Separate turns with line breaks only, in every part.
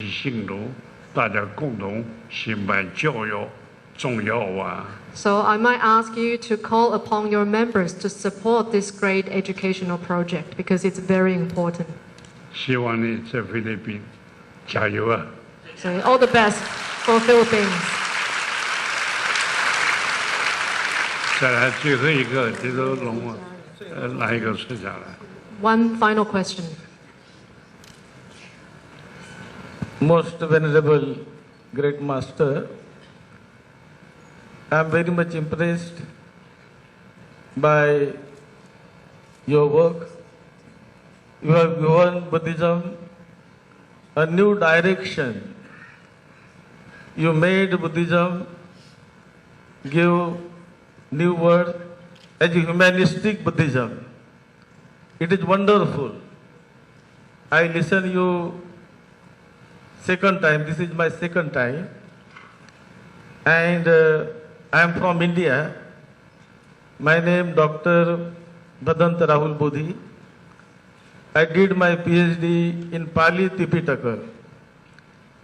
信徒，大家共同兴办教育重要啊。
So I might ask you to call upon your members to support this great educational project because it's very important.
希望你在菲律宾加油啊！
So all the best for Philippines.
再来最后一个，这都龙啊，拿一个说下来。
One final question.
Most venerable great master, I am very much impressed by your work. You have given Buddhism a new direction. You made Buddhism give new word as a humanistic Buddhism. It is wonderful. I listen you second time. This is my second time. And I am from India. My name Dr. Bhadanta Rahul Bodhi. I did my PhD in Pali Tipitaka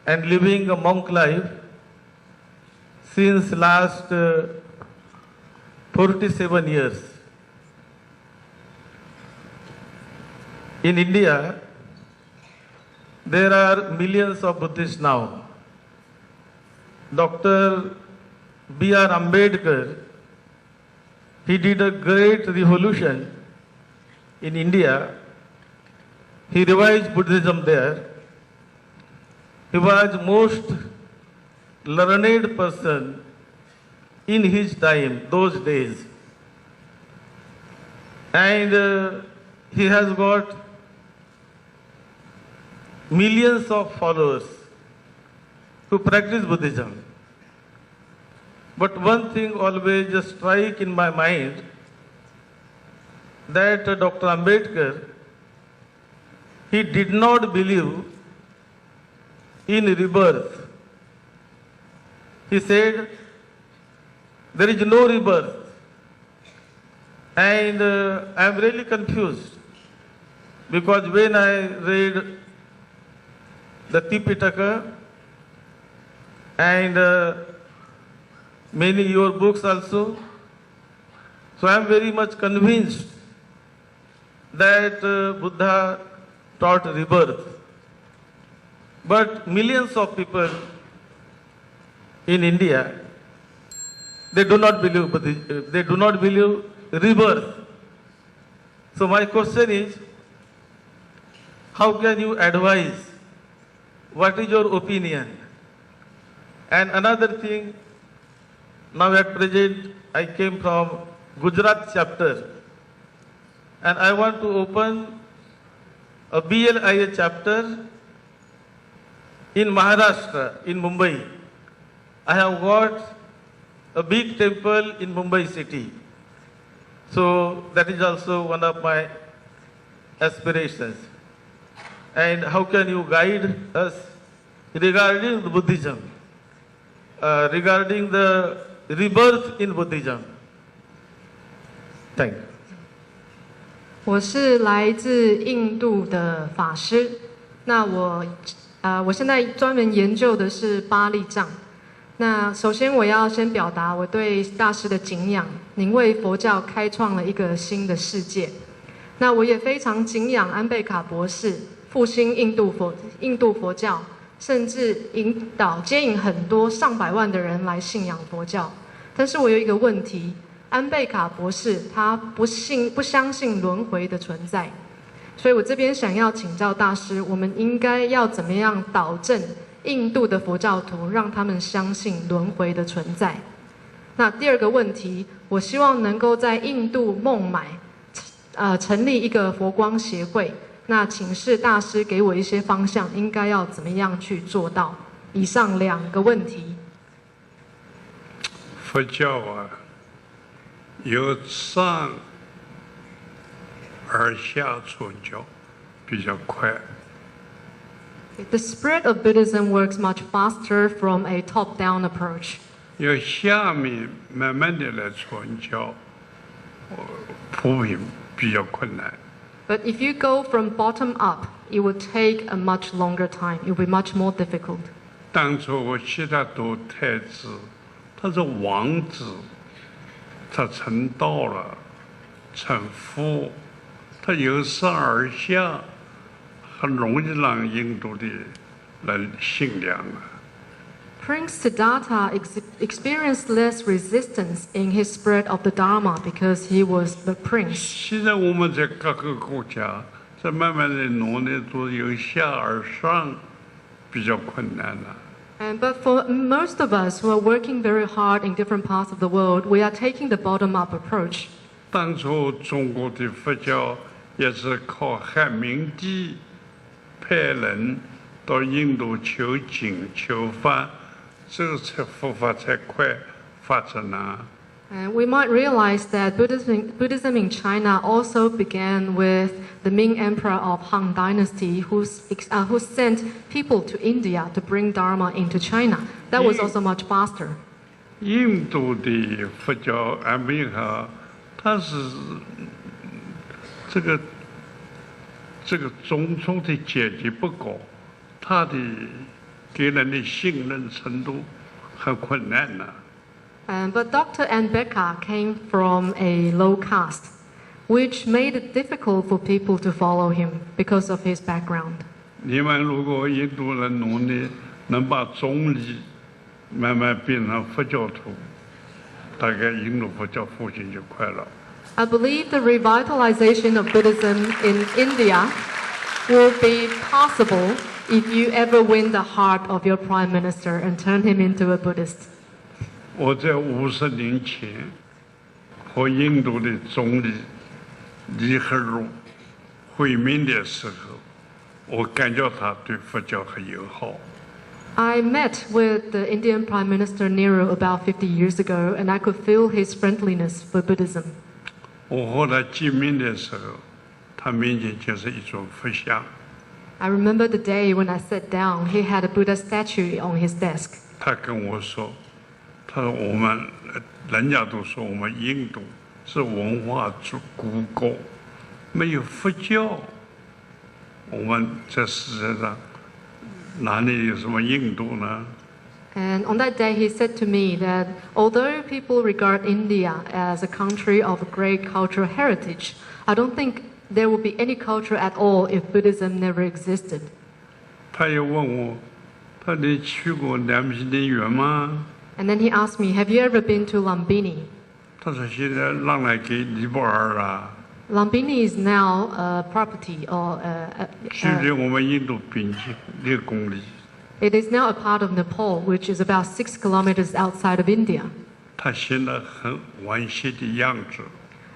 and living a monk life since last 47 years. In India, there are millions of Buddhists now. Dr. B.R. Ambedkar, he did a great revolution in India. He revised Buddhism there. He was most learned person in his time, those days. And he has got millions of followers who practice Buddhism. But one thing always just strike in my mind, that Dr. Ambedkar, he did not believe in rebirth. He said, there is no rebirth. And I am really confused, because when I read the Tipitaka and many your books also, so I am very much convinced that Buddha taught rebirth. But millions of people in India, they do not believe rebirth. So my question is, how can you advise? What is your opinion? And another thing, now at present I came from Gujarat chapter, and I want to open a BLIA chapter in Maharashtra, in Mumbai. I have got a big temple in Mumbai city. So that is also one of my aspirations. And how can you guide us regarding the Buddhism, regarding the rebirth in Buddhism? Thank you.
我是来自印度的法师，那我现在专门研究的是巴利藏。那首先我要先表达我对大师的敬仰，您为佛教开创了一个新的世界。那我也非常敬仰安贝卡博士，复兴印度佛教，甚至接引很多上百万的人来信仰佛教。但是我有一个问题。安贝卡博士他不相信轮回的存在，所以我这边想要请教大师，我们应该要怎么样导正印度的佛教徒，让他们相信轮回的存在？那第二个问题，我希望能够在印度孟买成立一个佛光协会，那请示大师给我一些方向，应该要怎么样去做到？以上两个问题。
佛教啊，由上而下传教比较快。
The spread of Buddhism works much faster from a top-down approach.
由下面慢慢的来传教，普遍比较困难。
But if you go from bottom up, it would take a much longer time. It would be much more difficult.
当初悉达多太子，他是王子，他成道了，成佛，他由上而下，很容易让印度的人信仰啊。
Prince Siddhartha experienced less resistance in his spread of the Dharma because he was the prince.
现在我们在各个国家，在慢慢的努力做由下而上，比较困难了。
But for most of us who are working very hard in different parts of the world, we are taking the bottom-up approach.
当初中国的佛教也是靠汉明帝派人到印度求经求法，这个才佛法才快发展啊。
And we might realize that Buddhism in China also began with the Ming Emperor of Han Dynasty, who sent people to India to bring Dharma into China. That was also much faster.
印度的佛教安美哈，它是这个宗族的阶级不高，它的给人的信任程度很困难呐。
But Dr. Anbeka came from a low caste, which made it difficult for people to follow him because of his background.
你们如果印度人努力能把宗理慢慢变成佛教徒，大概印度佛教复兴就快了。
I believe the revitalization of Buddhism in India will be possible if you ever win the heart of your prime minister and turn him into a Buddhist.
我在50年前和印度的总理尼赫鲁会面的时候，我感觉他对佛教很友好。
I met with the Indian Prime Minister Nehru about 50 years ago, and I could feel his friendliness for Buddhism.
我和他见面的时候，他面前就是一尊佛像。
I remember the day when I sat down, he had a Buddha statue on his desk.
他跟我说，他说我们人家都说我们印度是文化古国，没有佛教，我们在世界上哪里有什么印度呢？
And on that day, he said to me that although people regard India as a country of great cultural heritage, I don't think there will be any culture at all if Buddhism never existed.
他又问我，他你去过良品林园吗？
And then he asked me, have you ever been to Lumbini?
他说现在让来给尼泊尔了，
Lumbini is now a property or
距离我们印度边境6公里。
it is now a part of Nepal, which is about 6 kilometers outside of India.
他显得很惋惜的样子。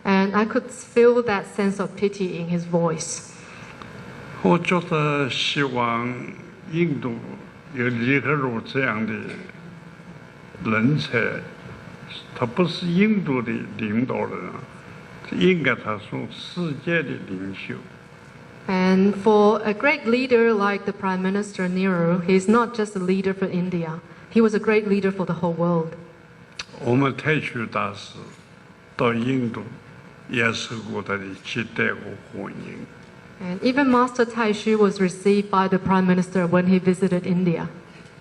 And I could feel that sense of pity in his voice.
我觉得希望印度有尼赫鲁这样的人才，他不是印度的领导人啊，应该他说世界的领袖。
And for a great leader like the Prime Minister Nehru, he's not just a leader for India, he was a great leader for the whole world.
我们太虚大师到印度也受过他的接待和欢迎。
And even Master Taishu was received by the Prime Minister when he visited India.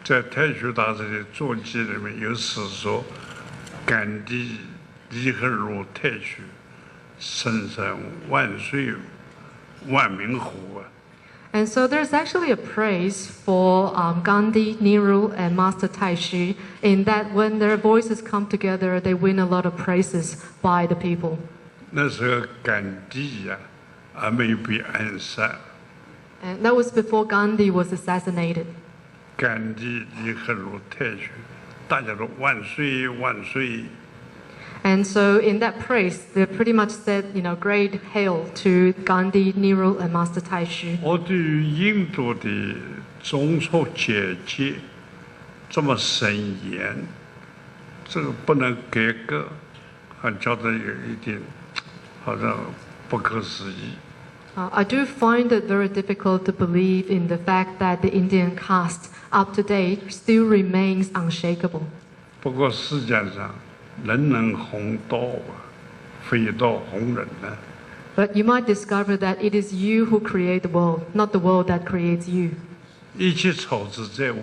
在太虚大师的传记里面有史说，甘地尼赫鲁太虚，生生万岁，万民湖啊。
And so there's actually a praise for Gandhi, Nehru, and Master Taishu in that when their voices come together, they win a lot of praises by the people.
那时候甘地呀，还没有被暗杀。
And that was before Gandhi was assassinated.
甘地尼赫鲁太虚，大家都万岁万岁。
And so in that praise, they pretty much said, great hail to Gandhi, Nehru, and Master Taishu.
我对于印度的宗族阶级这么森严，这个不能改革，还觉得有一点好像不可思议。
I do find it very difficult to believe in the fact that the Indian caste up to date still remains unshakable.
不过世界上人人弘道啊，非道弘人啊。
But you might discover that it is you who create the world, not the world that creates you.
一切处之在我。